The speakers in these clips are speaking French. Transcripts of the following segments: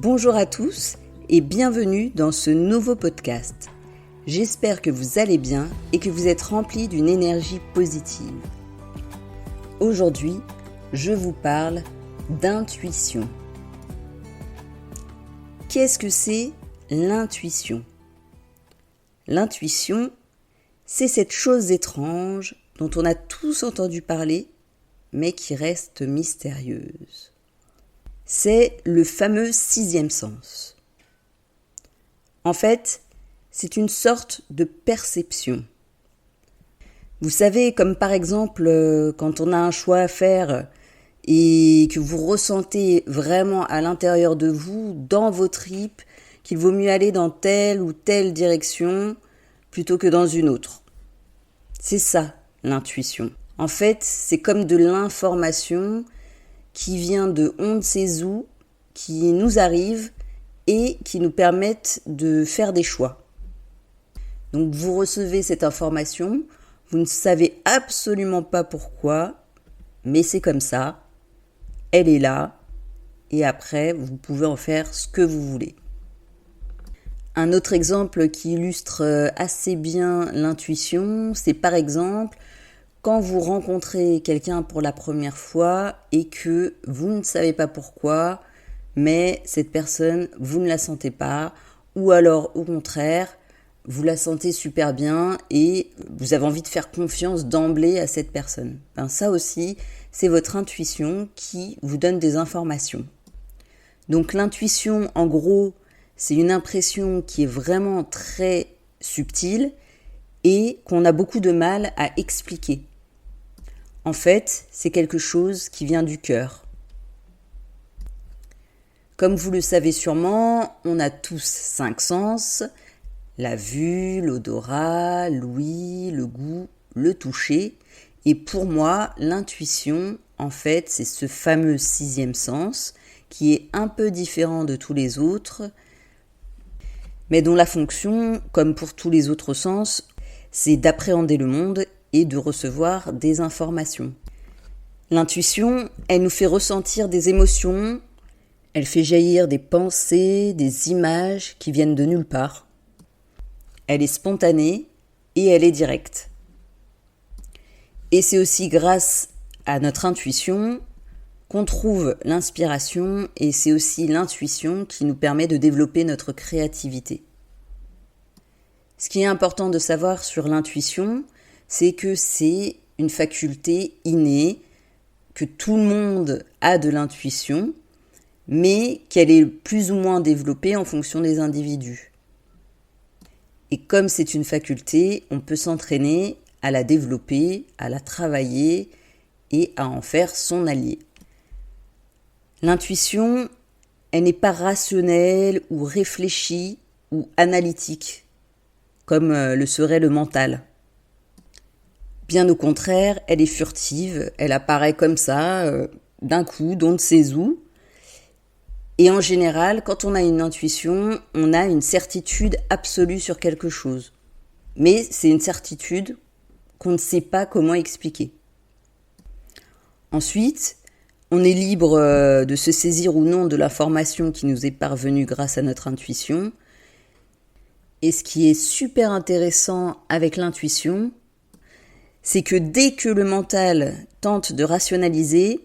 Bonjour à tous et bienvenue dans ce nouveau podcast. J'espère que vous allez bien et que vous êtes remplis d'une énergie positive. Aujourd'hui, je vous parle d'intuition. Qu'est-ce que c'est l'intuition ? L'intuition, c'est cette chose étrange dont on a tous entendu parler, mais qui reste mystérieuse. C'est le fameux sixième sens. En fait, c'est une sorte de perception. Vous savez, comme par exemple, quand on a un choix à faire et que vous ressentez vraiment à l'intérieur de vous, dans vos tripes, qu'il vaut mieux aller dans telle ou telle direction plutôt que dans une autre. C'est ça, l'intuition. En fait, c'est comme de l'information qui vient de on ne sait où, qui nous arrive et qui nous permettent de faire des choix. Donc vous recevez cette information, vous ne savez absolument pas pourquoi, mais c'est comme ça, elle est là, et après vous pouvez en faire ce que vous voulez. Un autre exemple qui illustre assez bien l'intuition, c'est par exemple quand vous rencontrez quelqu'un pour la première fois et que vous ne savez pas pourquoi, mais cette personne, vous ne la sentez pas, ou alors au contraire, vous la sentez super bien et vous avez envie de faire confiance d'emblée à cette personne. Ça aussi, c'est votre intuition qui vous donne des informations. Donc l'intuition, en gros, c'est une impression qui est vraiment très subtile et qu'on a beaucoup de mal à expliquer. En fait, c'est quelque chose qui vient du cœur. Comme vous le savez sûrement, on a tous 5 sens, la vue, l'odorat, l'ouïe, le goût, le toucher. Et pour moi, l'intuition, en fait, c'est ce fameux sixième sens qui est un peu différent de tous les autres, mais dont la fonction, comme pour tous les autres sens, c'est d'appréhender le monde et de recevoir des informations. L'intuition, elle nous fait ressentir des émotions, elle fait jaillir des pensées, des images qui viennent de nulle part. Elle est spontanée et elle est directe. Et c'est aussi grâce à notre intuition qu'on trouve l'inspiration et c'est aussi l'intuition qui nous permet de développer notre créativité. Ce qui est important de savoir sur l'intuition, c'est que c'est une faculté innée, que tout le monde a de l'intuition, mais qu'elle est plus ou moins développée en fonction des individus. Et comme c'est une faculté, on peut s'entraîner à la développer, à la travailler et à en faire son allié. L'intuition, elle n'est pas rationnelle ou réfléchie ou analytique, comme le serait le mental. Bien au contraire, elle est furtive, elle apparaît comme ça, d'un coup, d'on ne sait où. Et en général, quand on a une intuition, on a une certitude absolue sur quelque chose. Mais c'est une certitude qu'on ne sait pas comment expliquer. Ensuite, on est libre de se saisir ou non de l'information qui nous est parvenue grâce à notre intuition. Et ce qui est super intéressant avec l'intuition, c'est que dès que le mental tente de rationaliser,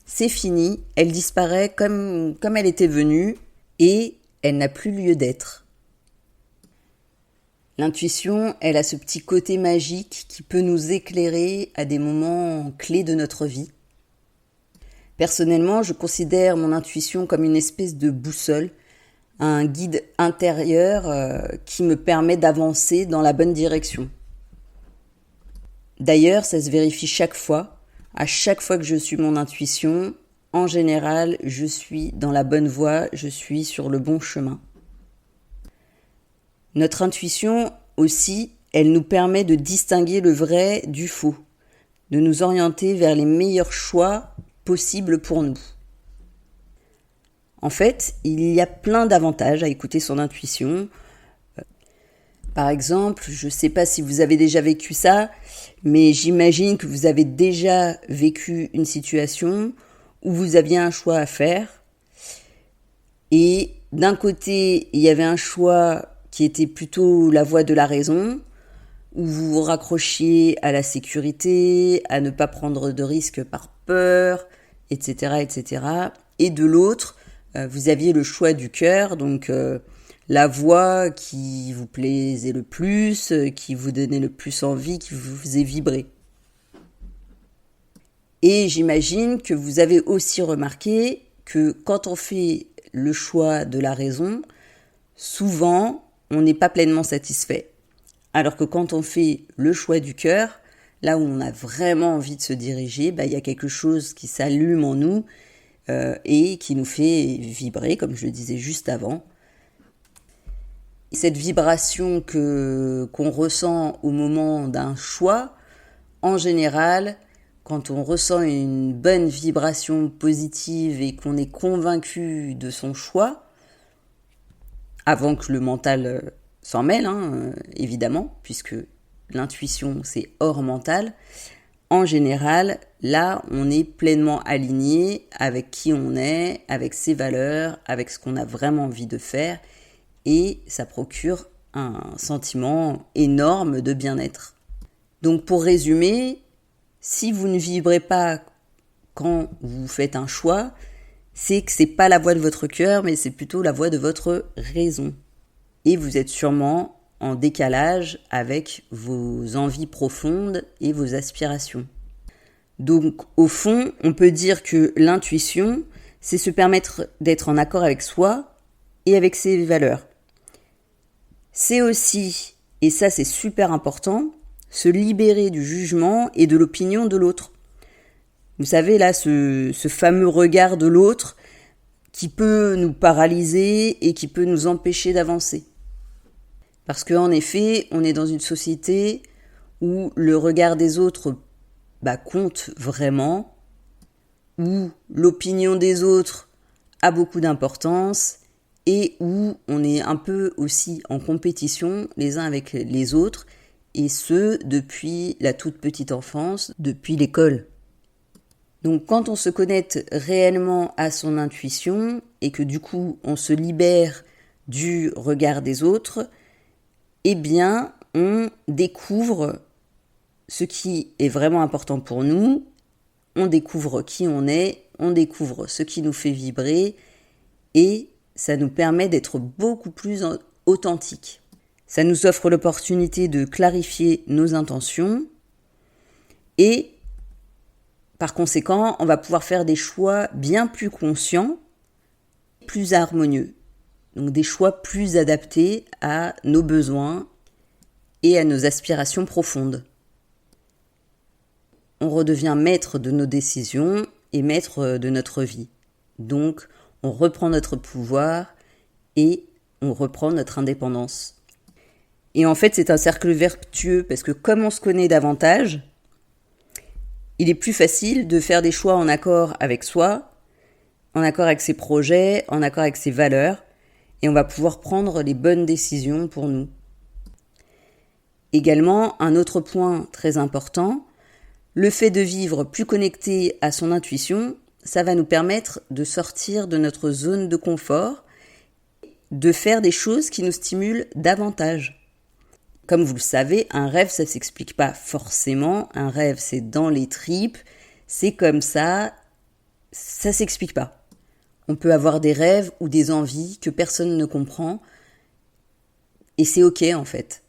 c'est fini, elle disparaît comme elle était venue et elle n'a plus lieu d'être. L'intuition, elle a ce petit côté magique qui peut nous éclairer à des moments clés de notre vie. Personnellement, je considère mon intuition comme une espèce de boussole, un guide intérieur qui me permet d'avancer dans la bonne direction. D'ailleurs, ça se vérifie chaque fois. À chaque fois que je suis mon intuition, en général, je suis dans la bonne voie, je suis sur le bon chemin. Notre intuition aussi, elle nous permet de distinguer le vrai du faux, de nous orienter vers les meilleurs choix possibles pour nous. En fait, il y a plein d'avantages à écouter son intuition. Par exemple, je ne sais pas si vous avez déjà vécu ça, mais j'imagine que vous avez déjà vécu une situation où vous aviez un choix à faire Et d'un côté, il y avait un choix qui était plutôt la voie de la raison, où vous vous raccrochiez à la sécurité, à ne pas prendre de risques par peur, etc., etc. Et de l'autre, vous aviez le choix du cœur, donc la voie qui vous plaisait le plus, qui vous donnait le plus envie, qui vous faisait vibrer. Et j'imagine que vous avez aussi remarqué que quand on fait le choix de la raison, souvent, on n'est pas pleinement satisfait. Alors que quand on fait le choix du cœur, là où on a vraiment envie de se diriger, il y a quelque chose qui s'allume en nous et qui nous fait vibrer, comme je le disais juste avant. Et cette vibration qu'on ressent au moment d'un choix, en général, quand on ressent une bonne vibration positive et qu'on est convaincu de son choix, avant que le mental s'en mêle, évidemment, puisque l'intuition, c'est hors mental, en général, là, on est pleinement aligné avec qui on est, avec ses valeurs, avec ce qu'on a vraiment envie de faire, et ça procure un sentiment énorme de bien-être. Donc pour résumer, si vous ne vibrez pas quand vous faites un choix, c'est que c'est pas la voix de votre cœur, mais c'est plutôt la voix de votre raison. Et vous êtes sûrement en décalage avec vos envies profondes et vos aspirations. Donc au fond, on peut dire que l'intuition, c'est se permettre d'être en accord avec soi et avec ses valeurs. C'est aussi, et ça c'est super important, se libérer du jugement et de l'opinion de l'autre. Vous savez là, ce fameux regard de l'autre qui peut nous paralyser et qui peut nous empêcher d'avancer. Parce qu'en effet, on est dans une société où le regard des autres compte vraiment, où l'opinion des autres a beaucoup d'importance et où on est un peu aussi en compétition les uns avec les autres, et ce, depuis la toute petite enfance, depuis l'école. Donc quand on se connecte réellement à son intuition et que du coup on se libère du regard des autres, eh bien on découvre ce qui est vraiment important pour nous, on découvre qui on est, on découvre ce qui nous fait vibrer et ça nous permet d'être beaucoup plus authentiques. Ça nous offre l'opportunité de clarifier nos intentions et par conséquent, on va pouvoir faire des choix bien plus conscients, plus harmonieux. Donc des choix plus adaptés à nos besoins et à nos aspirations profondes. On redevient maître de nos décisions et maître de notre vie. Donc on reprend notre pouvoir et on reprend notre indépendance. Et en fait, c'est un cercle vertueux parce que comme on se connaît davantage, il est plus facile de faire des choix en accord avec soi, en accord avec ses projets, en accord avec ses valeurs, et on va pouvoir prendre les bonnes décisions pour nous. Également, un autre point très important, le fait de vivre plus connecté à son intuition, ça va nous permettre de sortir de notre zone de confort, de faire des choses qui nous stimulent davantage. Comme vous le savez, un rêve, ça ne s'explique pas forcément. Un rêve, c'est dans les tripes, c'est comme ça ne s'explique pas. On peut avoir des rêves ou des envies que personne ne comprend et c'est ok en fait.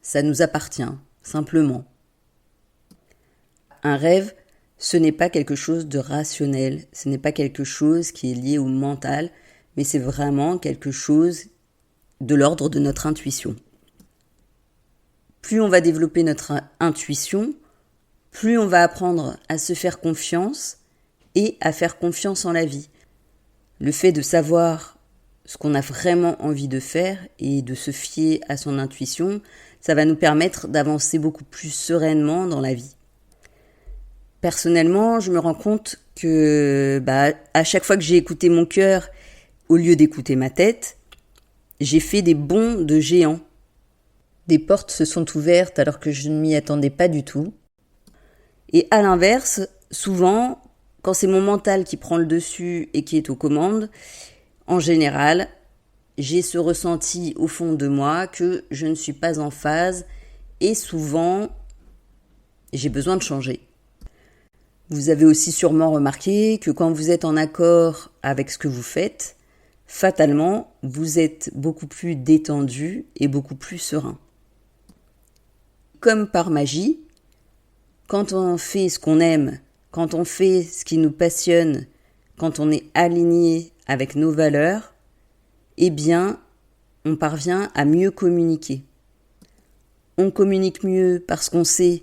Ça nous appartient, simplement. Un rêve, ce n'est pas quelque chose de rationnel, ce n'est pas quelque chose qui est lié au mental, mais c'est vraiment quelque chose de l'ordre de notre intuition. Plus on va développer notre intuition, plus on va apprendre à se faire confiance et à faire confiance en la vie. Le fait de savoir ce qu'on a vraiment envie de faire et de se fier à son intuition, ça va nous permettre d'avancer beaucoup plus sereinement dans la vie. Personnellement, je me rends compte que à chaque fois que j'ai écouté mon cœur, au lieu d'écouter ma tête, j'ai fait des bonds de géant. Des portes se sont ouvertes alors que je ne m'y attendais pas du tout. Et à l'inverse, souvent, quand c'est mon mental qui prend le dessus et qui est aux commandes, En général, j'ai ce ressenti au fond de moi que je ne suis pas en phase et souvent, j'ai besoin de changer. Vous avez aussi sûrement remarqué que quand vous êtes en accord avec ce que vous faites, fatalement, vous êtes beaucoup plus détendu et beaucoup plus serein. Comme par magie, quand on fait ce qu'on aime, quand on fait ce qui nous passionne, quand on est aligné avec nos valeurs, eh bien, on parvient à mieux communiquer. On communique mieux parce qu'on sait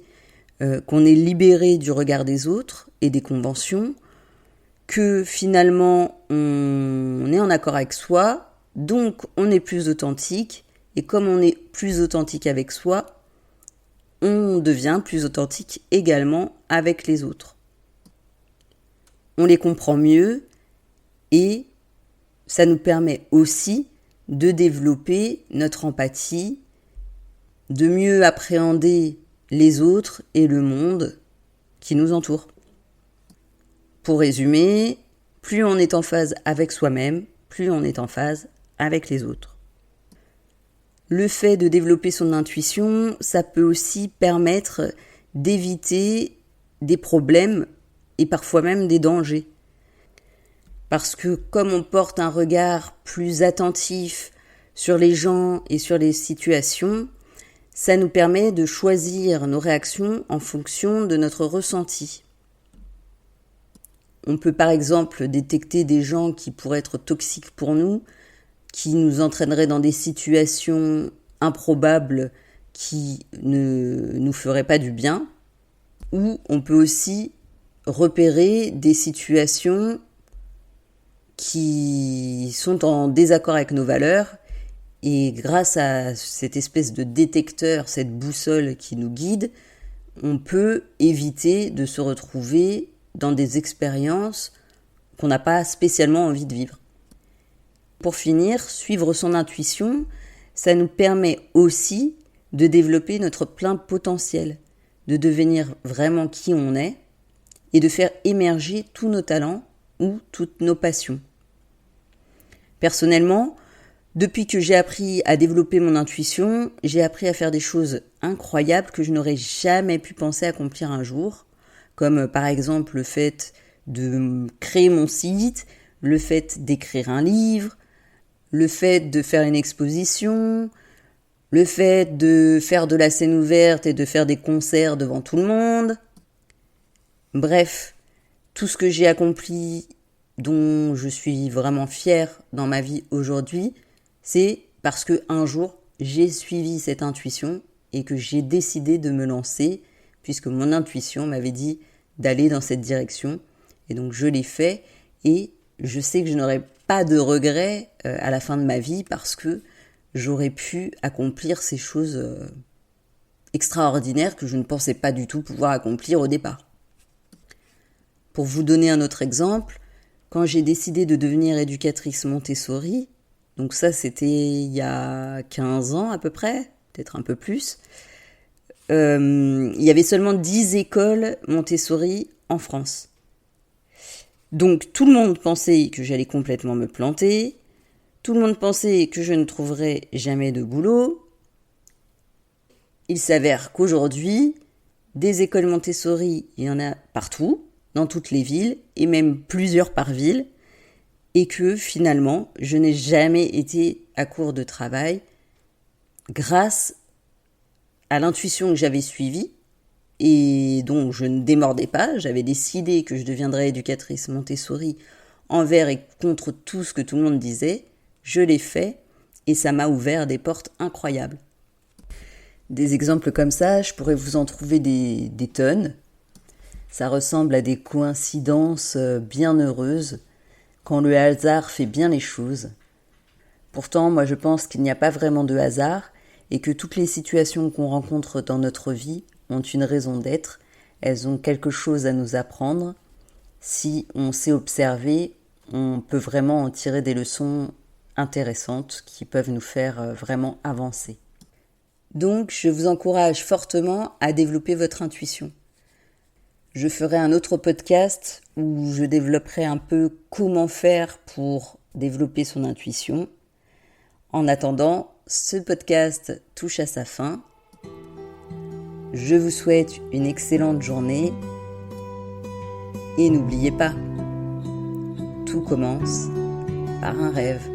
qu'on est libéré du regard des autres et des conventions, que finalement on est en accord avec soi, donc on est plus authentique, et comme on est plus authentique avec soi, on devient plus authentique également avec les autres. On les comprend mieux et ça nous permet aussi de développer notre empathie, de mieux appréhender les autres et le monde qui nous entoure. Pour résumer, plus on est en phase avec soi-même, plus on est en phase avec les autres. Le fait de développer son intuition, ça peut aussi permettre d'éviter des problèmes et parfois même des dangers. Parce que comme on porte un regard plus attentif sur les gens et sur les situations, ça nous permet de choisir nos réactions en fonction de notre ressenti. On peut par exemple détecter des gens qui pourraient être toxiques pour nous, qui nous entraîneraient dans des situations improbables qui ne nous feraient pas du bien, ou on peut aussi repérer des situations qui sont en désaccord avec nos valeurs, et grâce à cette espèce de détecteur, cette boussole qui nous guide, on peut éviter de se retrouver dans des expériences qu'on n'a pas spécialement envie de vivre. Pour finir, suivre son intuition, ça nous permet aussi de développer notre plein potentiel, de devenir vraiment qui on est et de faire émerger tous nos talents ou toutes nos passions. Personnellement, depuis que j'ai appris à développer mon intuition, j'ai appris à faire des choses incroyables que je n'aurais jamais pu penser accomplir un jour, comme par exemple le fait de créer mon site, le fait d'écrire un livre, le fait de faire une exposition, le fait de faire de la scène ouverte et de faire des concerts devant tout le monde. Bref, tout ce que j'ai accompli, dont je suis vraiment fière dans ma vie aujourd'hui, c'est parce que un jour, j'ai suivi cette intuition et que j'ai décidé de me lancer, puisque mon intuition m'avait dit d'aller dans cette direction. Et donc je l'ai fait et je sais que je n'aurai pas de regrets à la fin de ma vie parce que j'aurais pu accomplir ces choses extraordinaires que je ne pensais pas du tout pouvoir accomplir au départ. Pour vous donner un autre exemple, quand j'ai décidé de devenir éducatrice Montessori, donc ça c'était il y a 15 ans à peu près, peut-être un peu plus, il y avait seulement 10 écoles Montessori en France. Donc tout le monde pensait que j'allais complètement me planter, tout le monde pensait que je ne trouverais jamais de boulot. Il s'avère qu'aujourd'hui, des écoles Montessori, il y en a partout, dans toutes les villes, et même plusieurs par ville, et que finalement, je n'ai jamais été à court de travail grâce à l'intuition que j'avais suivie, et dont je ne démordais pas. J'avais décidé que je deviendrais éducatrice Montessori envers et contre tout ce que tout le monde disait. Je l'ai fait, et ça m'a ouvert des portes incroyables. Des exemples comme ça, je pourrais vous en trouver des tonnes. Ça ressemble à des coïncidences bien heureuses, quand le hasard fait bien les choses. Pourtant, moi je pense qu'il n'y a pas vraiment de hasard, et que toutes les situations qu'on rencontre dans notre vie ont une raison d'être, elles ont quelque chose à nous apprendre. Si on sait observer, on peut vraiment en tirer des leçons intéressantes qui peuvent nous faire vraiment avancer. Donc, je vous encourage fortement à développer votre intuition. Je ferai un autre podcast où je développerai un peu comment faire pour développer son intuition. En attendant, ce podcast touche à sa fin. Je vous souhaite une excellente journée et n'oubliez pas, tout commence par un rêve.